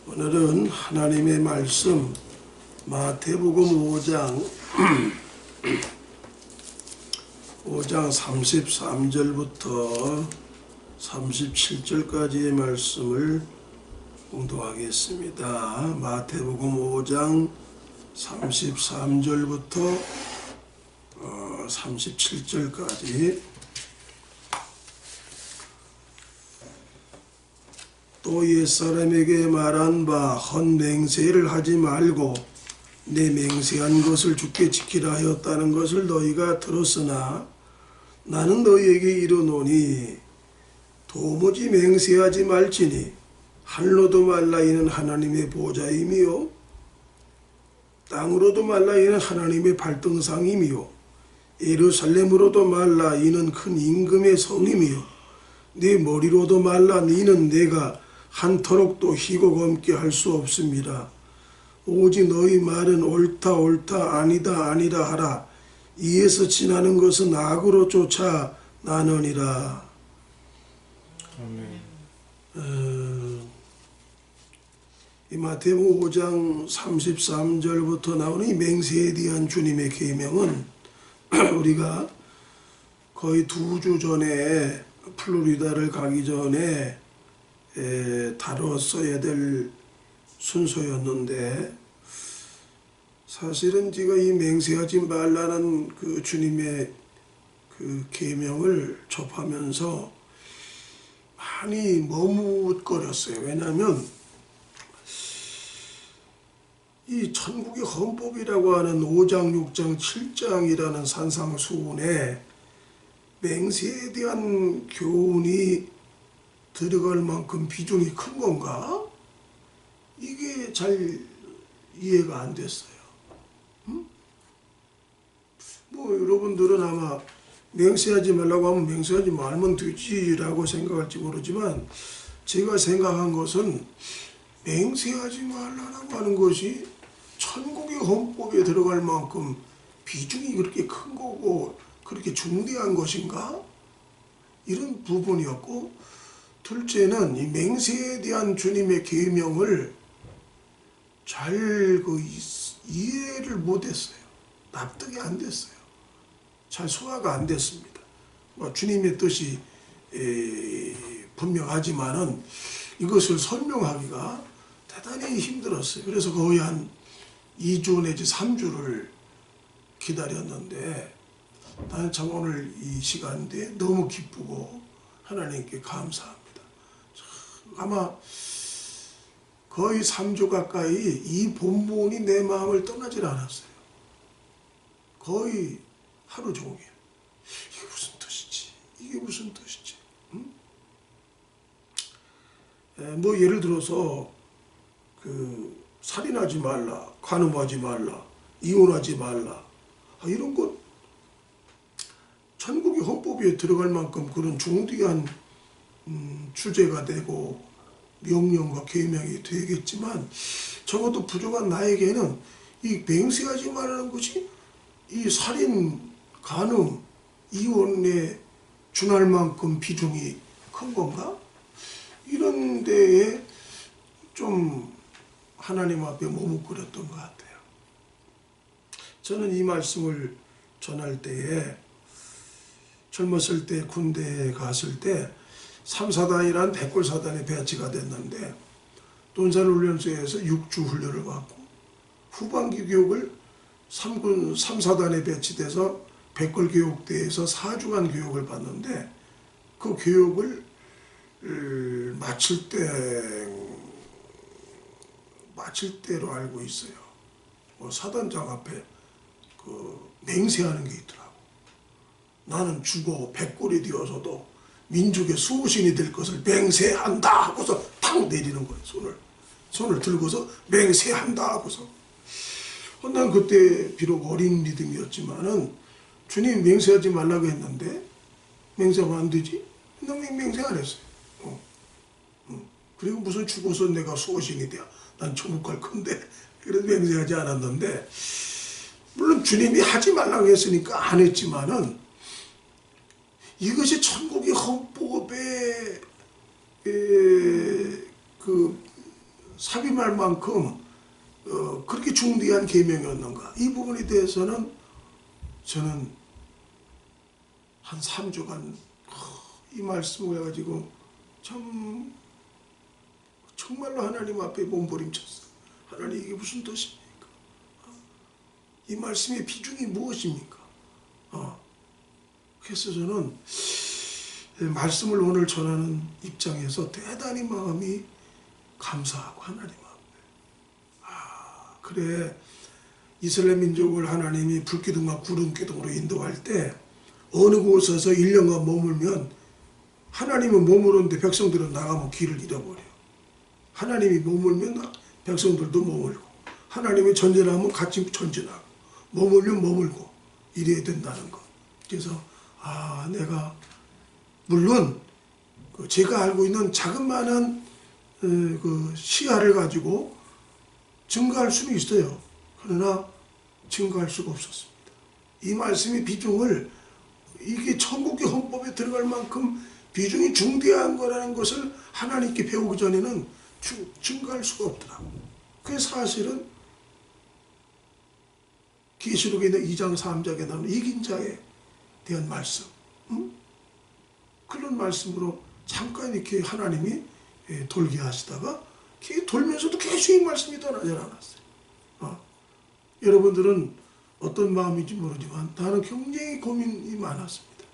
오늘은 하나님의 말씀 마태복음 5장 33절부터 37절까지의 말씀을 공독하겠습니다. 마태복음 5장 33절부터 37절까지. 또 옛사람에게 말한 바 헛맹세를 하지 말고 내 맹세한 것을 주께 지키라 하였다는 것을 너희가 들었으나 나는 너희에게 이르노니 도무지 맹세하지 말지니 하늘로도 말라 이는 하나님의 보좌임이요 땅으로도 말라 이는 하나님의 발등상임이요 예루살렘으로도 말라 이는 큰 임금의 성임이요 네 머리로도 말라 이는 내가 한터록도 희곡 없게 할 수 없습니다. 오직 너희 말은 옳다 옳다 아니다 아니라 하라. 이에서 지나는 것은 악으로 쫓아 나느니라. 이 마태복음 5장 33절부터 나오는 이 맹세에 대한 주님의 계명은 우리가 거의 2주 전에 플로리다를 가기 전에 다뤘어야 될 순서였는데, 사실은 제가 이 맹세하지 말라는 그 주님의 그 계명을 접하면서 많이 머뭇거렸어요. 왜냐하면 이 천국의 헌법이라고 하는 5장, 6장, 7장이라는 산상수훈에 맹세에 대한 교훈이 들어갈 만큼 비중이 큰 건가? 이게 잘 이해가 안 됐어요. 뭐 여러분들은 아마 맹세하지 말라고 하면 맹세하지 말면 되지라고 생각할지 모르지만, 제가 생각한 것은 맹세하지 말라고 하는 것이 천국의 헌법에 들어갈 만큼 비중이 그렇게 큰 거고 그렇게 중대한 것인가? 이런 부분이었고, 둘째는 이 맹세에 대한 주님의 계명을 잘 이해를 못했어요. 납득이 안 됐어요. 잘 소화가 안 됐습니다. 주님의 뜻이 분명하지만은 이것을 설명하기가 대단히 힘들었어요. 그래서 거의 한 2주 내지 3주를 기다렸는데, 나는 참 오늘 이 시간인데 너무 기쁘고 하나님께 감사합니다. 아마 거의 3주 가까이 이 본문이 내 마음을 떠나질 않았어요. 거의 하루 종일 이게 무슨 뜻이지? 이게 무슨 뜻이지? 뭐 예를 들어서 그 살인하지 말라, 간음하지 말라, 이혼하지 말라, 이런 것 천국의 헌법에 들어갈 만큼 그런 중대한 주제가 되고 명령과 계명이 되겠지만, 적어도 부족한 나에게는 이 맹세하지 말라는 것이 이 살인, 간음, 이혼에 준할 만큼 비중이 큰 건가? 이런 데에 좀 하나님 앞에 머뭇거렸던 것 같아요. 저는 이 말씀을 전할 때에 젊었을 때 군대에 갔을 때 3사단이라는 백골사단에 배치가 됐는데, 논산훈련소에서 6주 훈련을 받고 후반기 교육을 3사단에 배치돼서 백골교육대에서 4주간 교육을 받는데, 그 교육을 마칠 때로 알고 있어요. 사단장 앞에 그 맹세하는 게 있더라고. 나는 죽어 백골이 되어서도 민족의 수호신이 될 것을 맹세한다 하고서 탁 내리는 거예요. 손을 들고서 맹세한다 하고서. 난 그때 비록 어린 믿음이었지만은 주님 맹세하지 말라고 했는데 맹세하면 안 되지? 난 맹세 안 했어요. 그리고 무슨 죽어서 내가 수호신이 돼야 난 천국 갈 건데, 그래서 맹세하지 않았는데, 물론 주님이 하지 말라고 했으니까 안 했지만은 이것이 천국의 헌법에 그 삽입할 만큼 그렇게 중대한 계명이었는가? 이 부분에 대해서는 저는 한 3주간 이 말씀을 해가지고 참 정말로 하나님 앞에 몸부림쳤어요. 하나님, 이게 무슨 뜻입니까? 이 말씀의 비중이 무엇입니까? 그래서 저는 말씀을 오늘 전하는 입장에서 대단히 마음이 감사하고 하나님 앞에, 그래, 이스라엘 민족을 하나님이 불기둥과 구름기둥으로 인도할 때 어느 곳에서 1년간 머물면 하나님은 머무르는데 백성들은 나가면 길을 잃어버려요. 하나님이 머물면 백성들도 머물고, 하나님이 전진하면 같이 전진하고, 머물면 머물고 이래야 된다는 것. 그래서 내가 물론 제가 알고 있는 자그마한 그 시야를 가지고 증거할 수는 있어요. 그러나 증거할 수가 없었습니다. 이 말씀의 비중을, 이게 천국의 헌법에 들어갈 만큼 비중이 중대한 거라는 것을 하나님께 배우기 전에는 증거할 수가 없더라고요. 그게 사실은 계시록에 있는 2장 3장에 나오는 이긴 자에 대한 말씀, 그런 말씀으로 잠깐 이렇게 하나님이 돌게 하시다가 돌면서도 계속 이 말씀이 떠나지 않았어요. 여러분들은 어떤 마음인지 모르지만 나는 굉장히 고민이 많았습니다.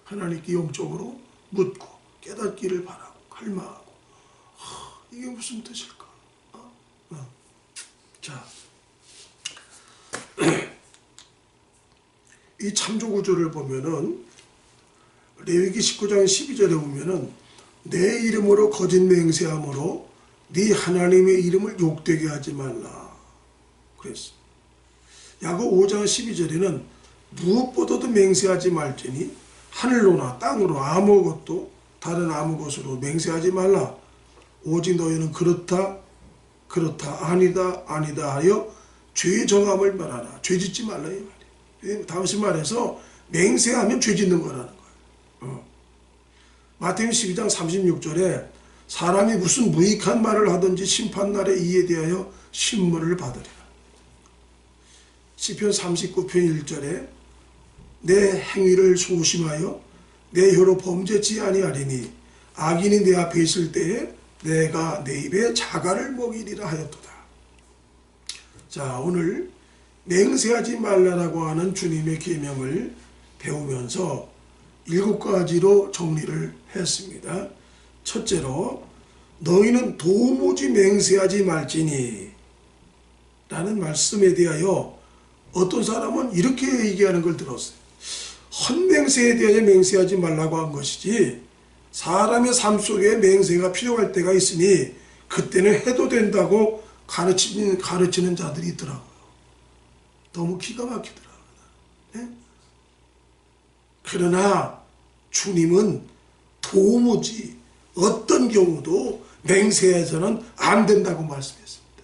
하나님께 영적으로 묻고 깨닫기를 바라고 갈망하고, 이게 무슨 뜻일까? 자, 이 창조구조를 보면은 레위기 19장 12절에 보면은 내 이름으로 거짓 맹세함으로 네 하나님의 이름을 욕되게 하지 말라 그랬어. 야고 5장 12절에는 무엇보다도 맹세하지 말지니 하늘로나 땅으로 아무것도 다른 아무 것으로 맹세하지 말라. 오직 너희는 그렇다 아니다 하여 죄 정함을 말하라. 죄 짓지 말라 이 말이에요. 다시 말해서 맹세하면 죄 짓는 거라는 거예요. 마태복음 12장 36절에 사람이 무슨 무익한 말을 하든지 심판날에 이에 대하여 신문을 받으리라. 시편 39편 1절에 내 행위를 소심하여 내 혀로 범죄치 아니하리니 악인이 내 앞에 있을 때에 내가 내 입에 자갈을 먹이리라 하였도다. 자, 오늘 맹세하지 말라라고 하는 주님의 계명을 배우면서 7가지로 정리를 했습니다. 첫째로 너희는 도무지 맹세하지 말지니 라는 말씀에 대하여 어떤 사람은 이렇게 얘기하는 걸 들었어요. 헛맹세에 대하여 맹세하지 말라고 한 것이지 사람의 삶 속에 맹세가 필요할 때가 있으니 그때는 해도 된다고 가르치는 자들이 있더라고요. 너무 기가 막히더라고요. 네? 그러나 주님은 도무지 어떤 경우도 맹세해서는 안 된다고 말씀했습니다.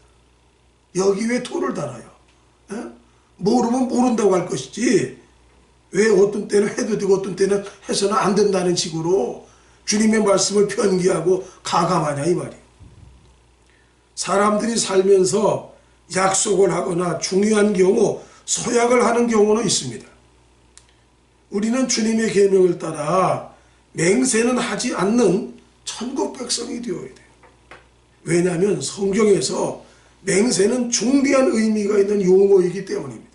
여기 왜 토를 달아요? 네? 모르면 모른다고 할 것이지 왜 어떤 때는 해도 되고 어떤 때는 해서는 안 된다는 식으로 주님의 말씀을 편기하고 가감하냐 이 말이에요. 사람들이 살면서 약속을 하거나 중요한 경우 서약을 하는 경우는 있습니다. 우리는 주님의 계명을 따라 맹세는 하지 않는 천국 백성이 되어야 돼요. 왜냐하면 성경에서 맹세는 중대한 의미가 있는 용어이기 때문입니다.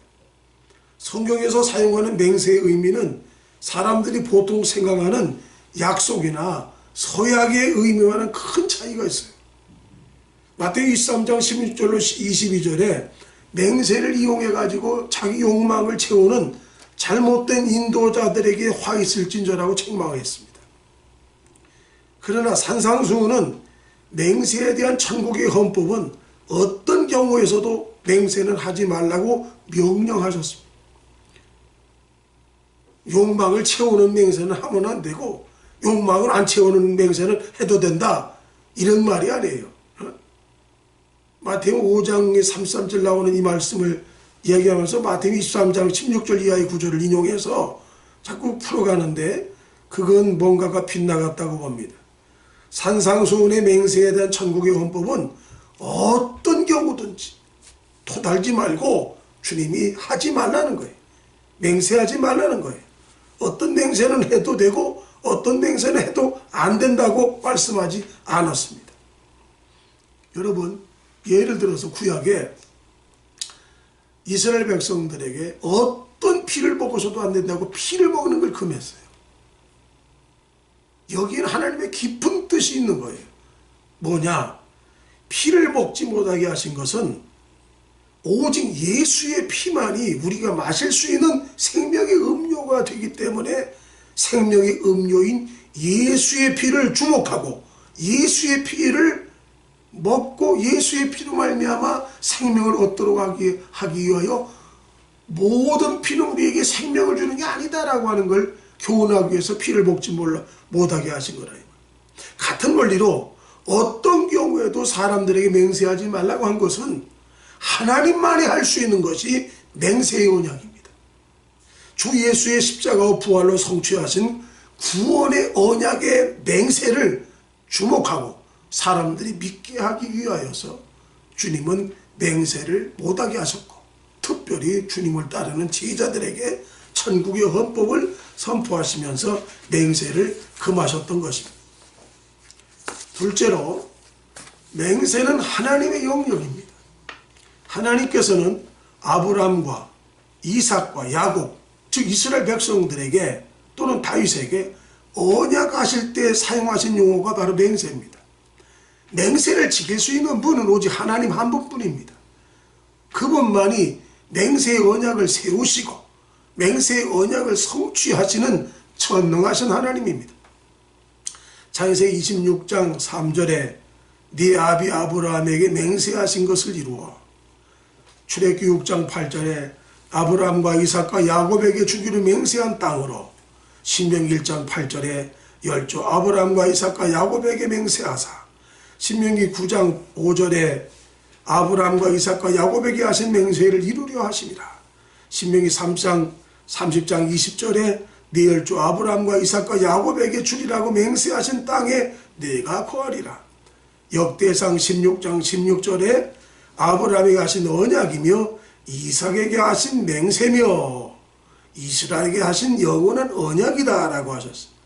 성경에서 사용하는 맹세의 의미는 사람들이 보통 생각하는 약속이나 서약의 의미와는 큰 차이가 있어요. 마태복음 23장 16절로 22절에 맹세를 이용해 가지고 자기 욕망을 채우는 잘못된 인도자들에게 화 있을진저라고 책망했습니다. 그러나 산상수훈은 맹세에 대한 천국의 헌법은 어떤 경우에서도 맹세는 하지 말라고 명령하셨습니다. 욕망을 채우는 맹세는 하면 안 되고 욕망을 안 채우는 맹세는 해도 된다 이런 말이 아니에요. 마태복음 5장에 33절 나오는 이 말씀을 이야기하면서 마태복음 23장 16절 이하의 구절을 인용해서 자꾸 풀어가는데 그건 뭔가가 빗나갔다고 봅니다. 산상수훈의 맹세에 대한 천국의 헌법은 어떤 경우든지 토달지 말고 주님이 하지 말라는 거예요. 맹세하지 말라는 거예요. 어떤 맹세는 해도 되고 어떤 맹세는 해도 안 된다고 말씀하지 않았습니다. 여러분, 예를 들어서 구약에 이스라엘 백성들에게 어떤 피를 먹어서도 안 된다고 피를 먹는 걸 금했어요. 여기에는 하나님의 깊은 뜻이 있는 거예요. 뭐냐? 피를 먹지 못하게 하신 것은 오직 예수의 피만이 우리가 마실 수 있는 생명의 음료가 되기 때문에 생명의 음료인 예수의 피를 주목하고 예수의 피를 먹고 예수의 피로 말미암아 생명을 얻도록 하기 위하여 모든 피는 우리에게 생명을 주는 게 아니다라고 하는 걸 교훈하기 위해서 피를 먹지 못하게 하신 거라. 같은 원리로 어떤 경우에도 사람들에게 맹세하지 말라고 한 것은 하나님만이 할 수 있는 것이 맹세의 언약입니다. 주 예수의 십자가와 부활로 성취하신 구원의 언약의 맹세를 주목하고 사람들이 믿게 하기 위하여서 주님은 맹세를 못하게 하셨고, 특별히 주님을 따르는 제자들에게 천국의 헌법을 선포하시면서 맹세를 금하셨던 것입니다. 둘째로, 맹세는 하나님의 영역입니다. 하나님께서는 아브람과 이삭과 야곱, 즉 이스라엘 백성들에게 또는 다윗에게 언약하실 때 사용하신 용어가 바로 맹세입니다. 맹세를 지킬 수 있는 분은 오직 하나님 한 분뿐입니다. 그분만이 맹세의 언약을 세우시고 맹세의 언약을 성취하시는 전능하신 하나님입니다. 창세기 26장 3절에 네 아비 아브라함에게 맹세하신 것을 이루어, 출애굽기 6장 8절에 아브라함과 이삭과 야곱에게 주기로 맹세한 땅으로, 신명기 1장 8절에 열조 아브라함과 이삭과 야곱에게 맹세하사, 신명기 9장 5절에 아브라함과 이삭과 야곱에게 하신 맹세를 이루려 하심이라. 신명기 30장 20절에 네 열조 아브라함과 이삭과 야곱에게 주리라고 맹세하신 땅에 내가 거하리라. 역대상 16장 16절에 아브라함에게 하신 언약이며 이삭에게 하신 맹세며 이스라엘에게 하신 영원한 언약이다 라고 하셨습니다.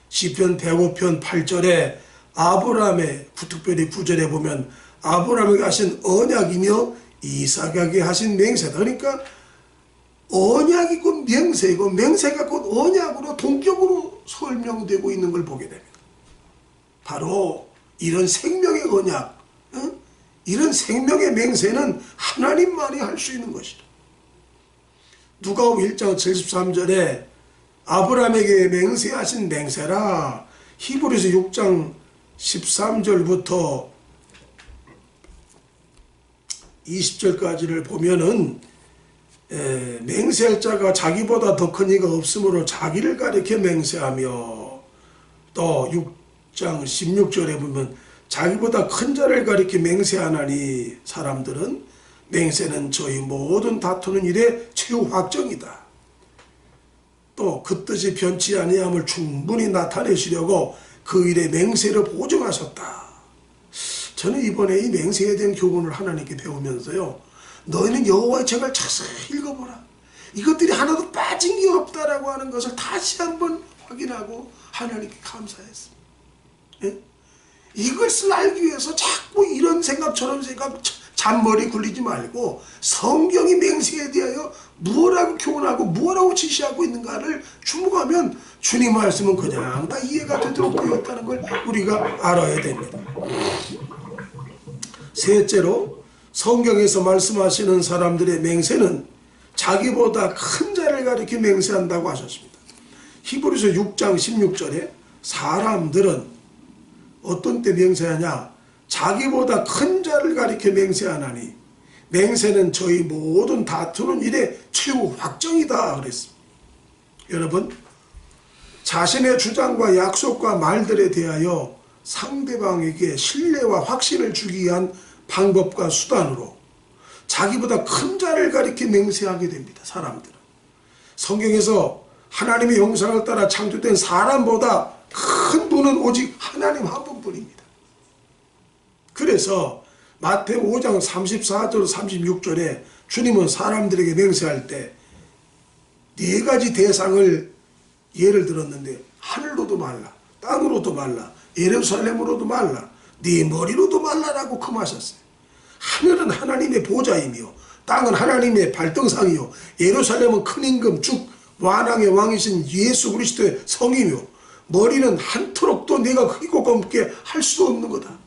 시편 105편 8절에 아브라함의, 특별히 9절에 보면 아브라함에게 하신 언약이며 이삭에게 하신 맹세다. 그러니까 언약이 곧 맹세이고 맹세가 곧 언약으로 동격으로 설명되고 있는 걸 보게 됩니다. 바로 이런 생명의 언약, 이런 생명의 맹세는 하나님만이 할 수 있는 것이다. 누가복음 1장 73절에 아브라함에게 맹세하신 맹세라. 히브리서 6장 13절부터 20절까지를 보면은 맹세할 자가 자기보다 더 큰 이가 없으므로 자기를 가리켜 맹세하며, 또 6장 16절에 보면 자기보다 큰 자를 가리켜 맹세하나니 사람들은 맹세는 저희 모든 다투는 일의 최후 확정이다. 또 그 뜻이 변치 아니함을 충분히 나타내시려고 그 일의 맹세를 보증하셨다. 저는 이번에 이 맹세에 대한 교훈을 하나님께 배우면서요, 너희는 여호와의 책을 자세히 읽어보라. 이것들이 하나도 빠진 게 없다라고 하는 것을 다시 한번 확인하고 하나님께 감사했습니다. 예? 이것을 알기 위해서 자꾸 이런 생각 저런 생각 잔머리 굴리지 말고 성경이 맹세에 대하여 무엇라고 교훈하고 무엇라고 지시하고 있는가를 주목하면 주님 말씀은 그냥 다 이해가 되도록 되어 있다는 걸 우리가 알아야 됩니다. 셋째로, 성경에서 말씀하시는 사람들의 맹세는 자기보다 큰 자를 가리켜 맹세한다고 하셨습니다. 히브리서 6장 16절에 사람들은 어떤 때 맹세하냐? 자기보다 큰 자를 가리켜 맹세하나니 맹세는 저희 모든 다투는 일의 최후 확정이다 그랬습니다. 여러분, 자신의 주장과 약속과 말들에 대하여 상대방에게 신뢰와 확신을 주기 위한 방법과 수단으로 자기보다 큰 자를 가리켜 맹세하게 됩니다. 사람들은 성경에서 하나님의 형상을 따라 창조된 사람보다 큰 분은 오직 하나님 한 분뿐입니다. 그래서 마태오 5장 34절 36절에 주님은 사람들에게 맹세할 때 네 가지 대상을 예를 들었는데, 하늘로도 말라, 땅으로도 말라, 예루살렘으로도 말라, 네 머리로도 말라라고 금하셨어요. 하늘은 하나님의 보좌이며 땅은 하나님의 발등상이요 예루살렘은 큰 임금 즉 완왕의 왕이신 예수 그리스도의 성이며 머리는 한토록도 내가 크고 검게 할 수도 없는 거다.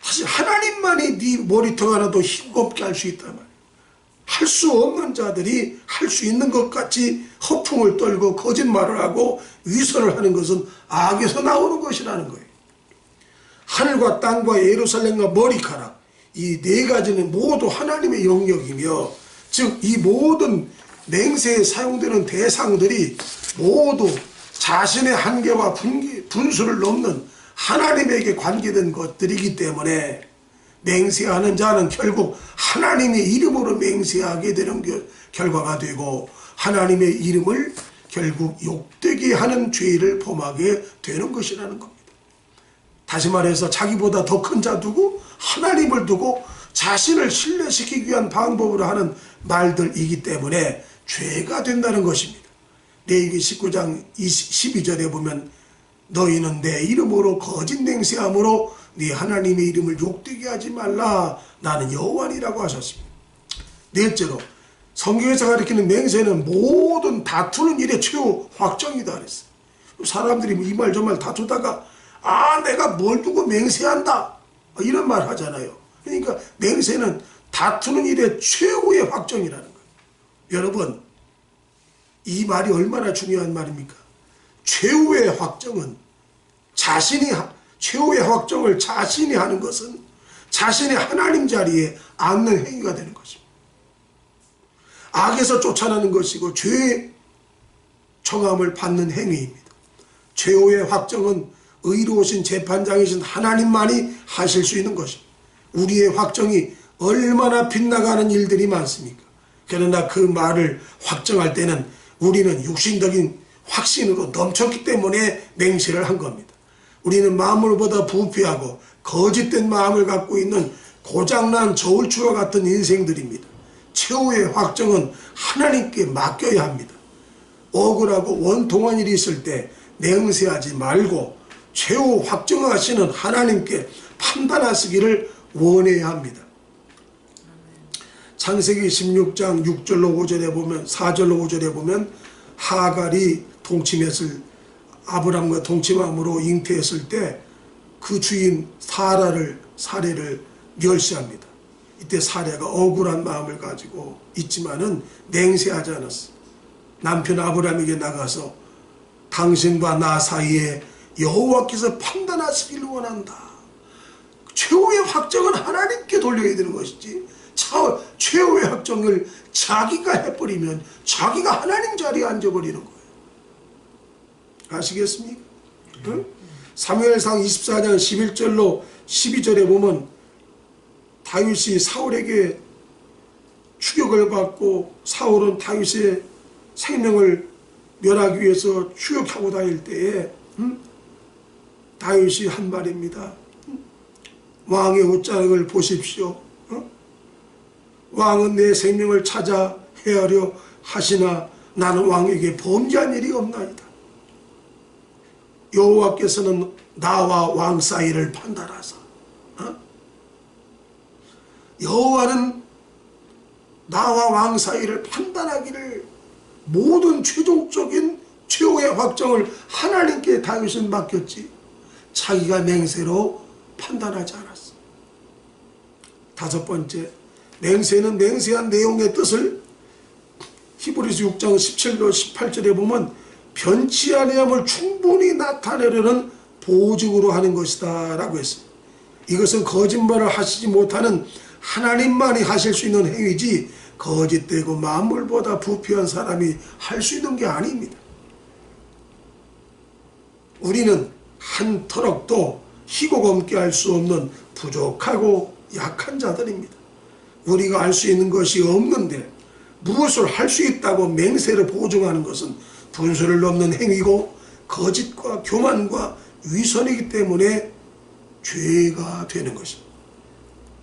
사실 하나님만이 네 머리통 하나도 힘겹게 할 수 있단 말이야. 할 수 없는 자들이 할 수 있는 것 같이 허풍을 떨고 거짓말을 하고 위선을 하는 것은 악에서 나오는 것이라는 거예요. 하늘과 땅과 예루살렘과 머리카락, 이 네 가지는 모두 하나님의 영역이며, 즉 이 모든 맹세에 사용되는 대상들이 모두 자신의 한계와 분수를 넘는 하나님에게 관계된 것들이기 때문에 맹세하는 자는 결국 하나님의 이름으로 맹세하게 되는 결과가 되고, 하나님의 이름을 결국 욕되게 하는 죄를 범하게 되는 것이라는 겁니다. 다시 말해서 자기보다 더 큰 자 두고 하나님을 두고 자신을 신뢰시키기 위한 방법으로 하는 말들이기 때문에 죄가 된다는 것입니다. 레위기 19장 12절에 보면 너희는 내 이름으로 거짓 맹세함으로 네 하나님의 이름을 욕되게 하지 말라, 나는 여호와니라고 하셨습니다. 넷째로 성경에서 가리키는 맹세는 모든 다투는 일의 최후 확정이다 그랬어요. 사람들이 이 말 저 말 다투다가 내가 뭘 두고 맹세한다 이런 말 하잖아요. 그러니까 맹세는 다투는 일의 최후의 확정이라는 거예요. 여러분, 이 말이 얼마나 중요한 말입니까? 최후의 확정은 최후의 확정을 자신이 하는 것은 자신의 하나님 자리에 앉는 행위가 되는 것입니다. 악에서 쫓아나는 것이고 죄의 청함을 받는 행위입니다. 최후의 확정은 의로우신 재판장이신 하나님만이 하실 수 있는 것입니다. 우리의 확정이 얼마나 빗나가는 일들이 많습니까? 그러나 그 말을 확정할 때는 우리는 육신적인 확신으로 넘쳤기 때문에 맹세를 한 겁니다. 우리는 마음으로보다 부패하고 거짓된 마음을 갖고 있는 고장난 저울추와 같은 인생들입니다. 최후의 확정은 하나님께 맡겨야 합니다. 억울하고 원통한 일이 있을 때 맹세하지 말고 최후 확정하시는 하나님께 판단하시기를 원해야 합니다. 창세기 16장 6절로 5절에 보면 4절로 5절에 보면 하갈이 아브람과 동침함으로 잉태했을 때 그 주인 사례를 멸시합니다. 이때 사례가 억울한 마음을 가지고 있지만은 맹세하지 않았어. 남편 아브람에게 나가서 당신과 나 사이에 여호와께서 판단하시기를 원한다. 최후의 확정은 하나님께 돌려야 되는 것이지, 최후의 확정을 자기가 해버리면 자기가 하나님 자리에 앉아버리는 거예요. 아시겠습니까? 응? 사무엘상 24장 11절로 12절에 보면 다윗이 사울에게 추격을 받고 사울은 다윗의 생명을 멸하기 위해서 추격하고 다닐 때에 다윗이 한 말입니다. 왕의 옷자락을 보십시오. 왕은 내 생명을 찾아 헤아려 하시나 나는 왕에게 범죄한 일이 없나이다. 여호와께서는 나와 왕 사이를 판단하사, 여호와는 나와 왕 사이를 판단하기를, 모든 최종적인 최후의 확정을 하나님께 다윗은 맡겼지 자기가 맹세로 판단하지 않았어. 다섯 번째, 맹세는 맹세한 내용의 뜻을 히브리서 6장 17로 18절에 보면 변치 아니함을 충분히 나타내려는 보증으로 하는 것이다 라고 했습니다. 이것은 거짓말을 하시지 못하는 하나님만이 하실 수 있는 행위지 거짓되고 만물보다 부패한 사람이 할 수 있는 게 아닙니다. 우리는 한 터럭도 희고 검게 할 수 없는 부족하고 약한 자들입니다. 우리가 할 수 있는 것이 없는데 무엇을 할 수 있다고 맹세를 보증하는 것은 분수를 넘는 행위고 거짓과 교만과 위선이기 때문에 죄가 되는 것입니다.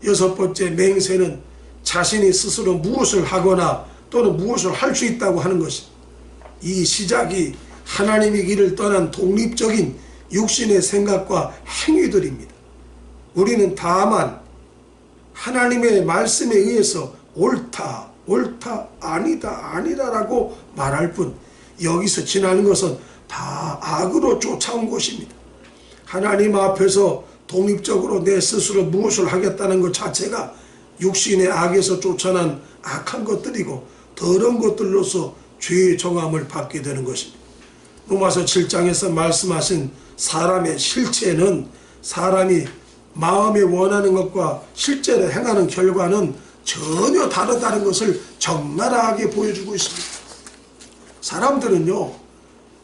여섯 번째, 맹세는 자신이 스스로 무엇을 하거나 또는 무엇을 할 수 있다고 하는 것입니다. 이 시작이 하나님의 길을 떠난 독립적인 육신의 생각과 행위들입니다. 우리는 다만 하나님의 말씀에 의해서 옳다, 옳다, 아니다, 아니다라고 말할 뿐 여기서 지나는 것은 다 악으로 쫓아온 것입니다. 하나님 앞에서 독립적으로 내 스스로 무엇을 하겠다는 것 자체가 육신의 악에서 쫓아난 악한 것들이고 더러운 것들로서 죄의 정함을 받게 되는 것입니다. 로마서 7장에서 말씀하신 사람의 실체는 사람이 마음에 원하는 것과 실제로 행하는 결과는 전혀 다르다는 것을 적나라하게 보여주고 있습니다. 사람들은요,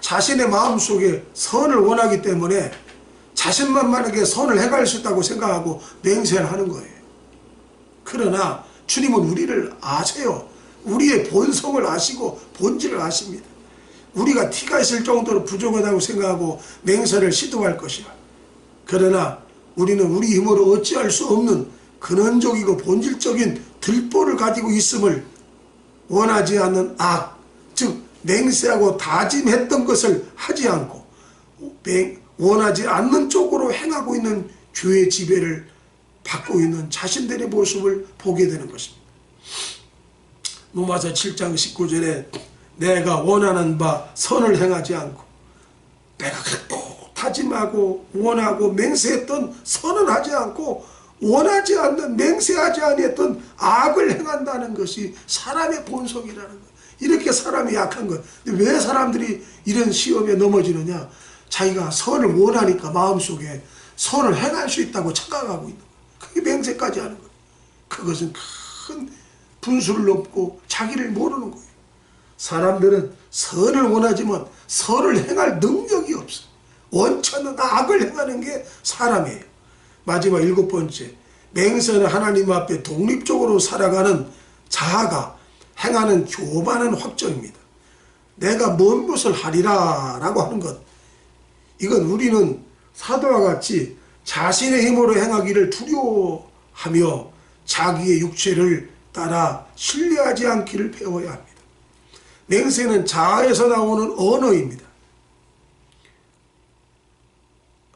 자신의 마음속에 선을 원하기 때문에 자신만만하게 선을 해갈 수 있다고 생각하고 맹세를 하는 거예요. 그러나 주님은 우리를 아세요. 우리의 본성을 아시고 본질을 아십니다. 우리가 티가 있을 정도로 부족하다고 생각하고 맹세를 시도할 것이야. 그러나 우리는 우리 힘으로 어찌할 수 없는 근원적이고 본질적인 들보를 가지고 있음을 원하지 않는 악, 즉 맹세하고 다짐했던 것을 하지 않고 원하지 않는 쪽으로 행하고 있는 죄의 지배를 받고 있는 자신들의 모습을 보게 되는 것입니다. 로마서 7장 19절에 내가 원하는 바 선을 행하지 않고 내가 꼭 다짐하고 원하고 맹세했던 선은 하지 않고 원하지 않는 맹세하지 아니했던 악을 행한다는 것이 사람의 본성이라는 것. 이렇게 사람이 약한 것. 근데 왜 사람들이 이런 시험에 넘어지느냐? 자기가 선을 원하니까 마음속에 선을 행할 수 있다고 착각하고 있는 거예요. 그게 맹세까지 하는 거예요. 그것은 큰 분수를 넘고 자기를 모르는 거예요. 사람들은 선을 원하지만 선을 행할 능력이 없어요. 원치 않는 악을 행하는 게 사람이에요. 마지막 일곱 번째, 맹세는 하나님 앞에 독립적으로 살아가는 자아가 행하는 교만한 확정입니다. 내가 뭔 것을 하리라 라고 하는 것, 이건 우리는 사도와 같이 자신의 힘으로 행하기를 두려워하며 자기의 육체를 따라 신뢰하지 않기를 배워야 합니다. 맹세는 자아에서 나오는 언어입니다.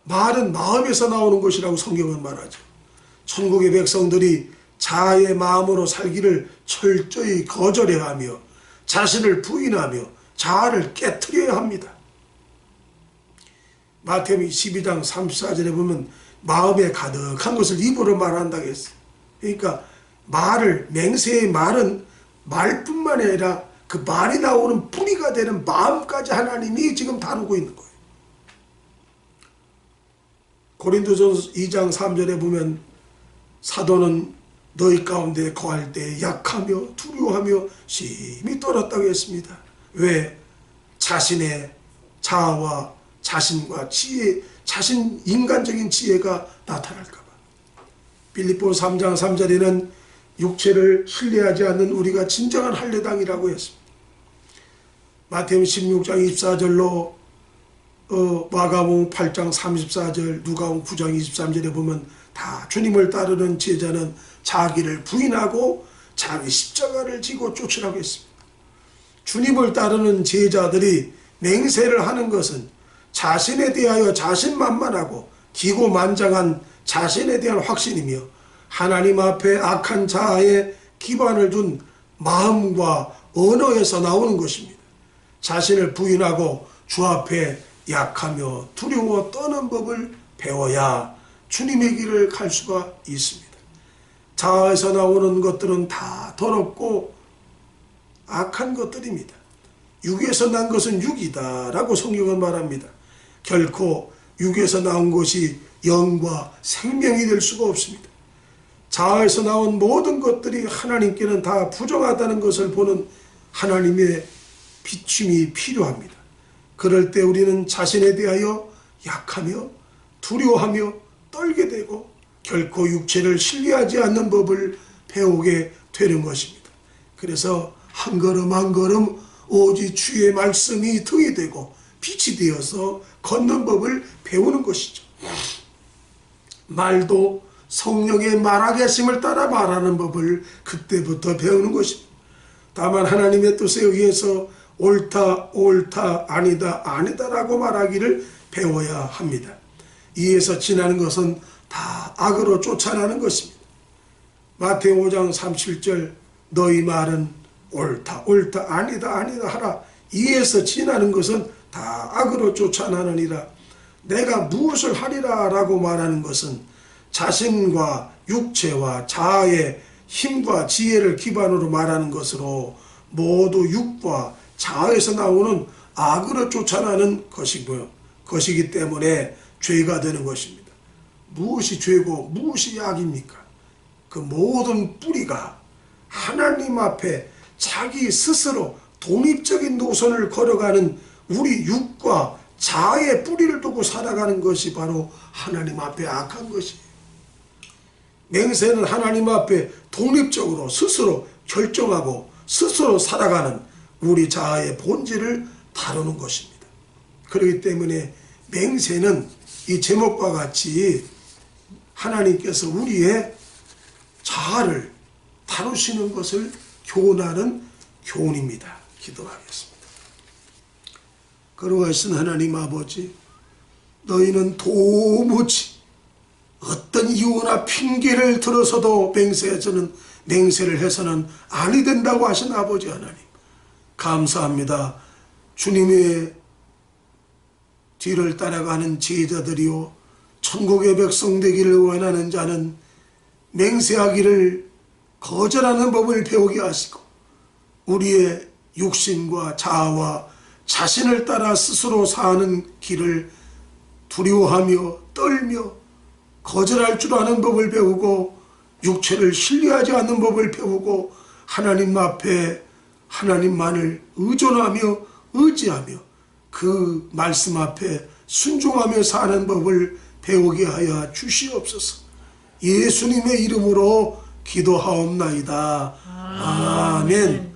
말은 마음에서 나오는 것이라고 성경은 말하죠. 천국의 백성들이 자아의 마음으로 살기를 철저히 거절해야 하며 자신을 부인하며 자아를 깨트려야 합니다. 마태복음 12장 34절에 보면 마음에 가득한 것을 입으로 말한다고 했어요. 그러니까 맹세의 말은 말뿐만 아니라 그 말이 나오는 뿌리가 되는 마음까지 하나님이 지금 다루고 있는 거예요. 고린도전서 2장 3절에 보면 사도는 너희 가운데 거할 때 약하며 두려워하며 심히 떨었다고 했습니다. 왜? 자신의 자아와 자신과 지혜, 자신 인간적인 지혜가 나타날까 봐. 빌립보 3장 3절에는 육체를 신뢰하지 않는 우리가 진정한 할례당이라고 했습니다. 마태복음 16장 24절로 마가복음 8장 34절, 누가복음 9장 23절에 보면 다 주님을 따르는 제자는 자기를 부인하고 자기 십자가를 지고 쫓으라고 했습니다. 주님을 따르는 제자들이 맹세를 하는 것은 자신에 대하여 자신만만하고 기고만장한 자신에 대한 확신이며 하나님 앞에 악한 자아에 기반을 둔 마음과 언어에서 나오는 것입니다. 자신을 부인하고 주 앞에 약하며 두려워 떠는 법을 배워야 주님의 길을 갈 수가 있습니다. 자아에서 나오는 것들은 다 더럽고 악한 것들입니다. 육에서 난 것은 육이다 라고 성경은 말합니다. 결코 육에서 나온 것이 영과 생명이 될 수가 없습니다. 자아에서 나온 모든 것들이 하나님께는 다 부정하다는 것을 보는 하나님의 비춤이 필요합니다. 그럴 때 우리는 자신에 대하여 약하며 두려워하며 떨게 되고 결코 육체를 신뢰하지 않는 법을 배우게 되는 것입니다. 그래서 한 걸음 한 걸음 오직 주의 말씀이 등이 되고 빛이 되어서 걷는 법을 배우는 것이죠. 말도 성령의 말하겠음을 따라 말하는 법을 그때부터 배우는 것입니다. 다만 하나님의 뜻에 의해서 옳다, 옳다, 아니다, 아니다라고 말하기를 배워야 합니다. 이에서 지나는 것은 다 악으로 쫓아나는 것입니다. 마태오 5장 37절 너희 말은 옳다, 옳다, 아니다, 아니다 하라. 이에서 지나는 것은 다 악으로 쫓아나느니라. 내가 무엇을 하리라 라고 말하는 것은 자신과 육체와 자아의 힘과 지혜를 기반으로 말하는 것으로 모두 육과 자아에서 나오는 악으로 쫓아나는 것이기 때문에 죄가 되는 것입니다. 무엇이 죄고 무엇이 악입니까? 그 모든 뿌리가 하나님 앞에 자기 스스로 독립적인 노선을 걸어가는 우리 육과 자아의 뿌리를 두고 살아가는 것이 바로 하나님 앞에 악한 것이에요. 맹세는 하나님 앞에 독립적으로 스스로 결정하고 스스로 살아가는 우리 자아의 본질을 다루는 것입니다. 그렇기 때문에 맹세는 이 제목과 같이 하나님께서 우리의 자아를 다루시는 것을 교훈하는 교훈입니다. 기도하겠습니다. 거룩하신 하나님 아버지, 너희는 도무지 어떤 이유나 핑계를 들어서도 맹세를 해서는 아니 된다고 하신 아버지 하나님, 감사합니다. 주님의 뒤를 따라가는 제자들이요 천국의 백성 되기를 원하는 자는 맹세하기를 거절하는 법을 배우게 하시고 우리의 육신과 자아와 자신을 따라 스스로 사는 길을 두려워하며 떨며 거절할 줄 아는 법을 배우고 육체를 신뢰하지 않는 법을 배우고 하나님 앞에 하나님만을 의존하며 의지하며 그 말씀 앞에 순종하며 사는 법을 배우게 하여 주시옵소서. 예수님의 이름으로 기도하옵나이다. 아멘.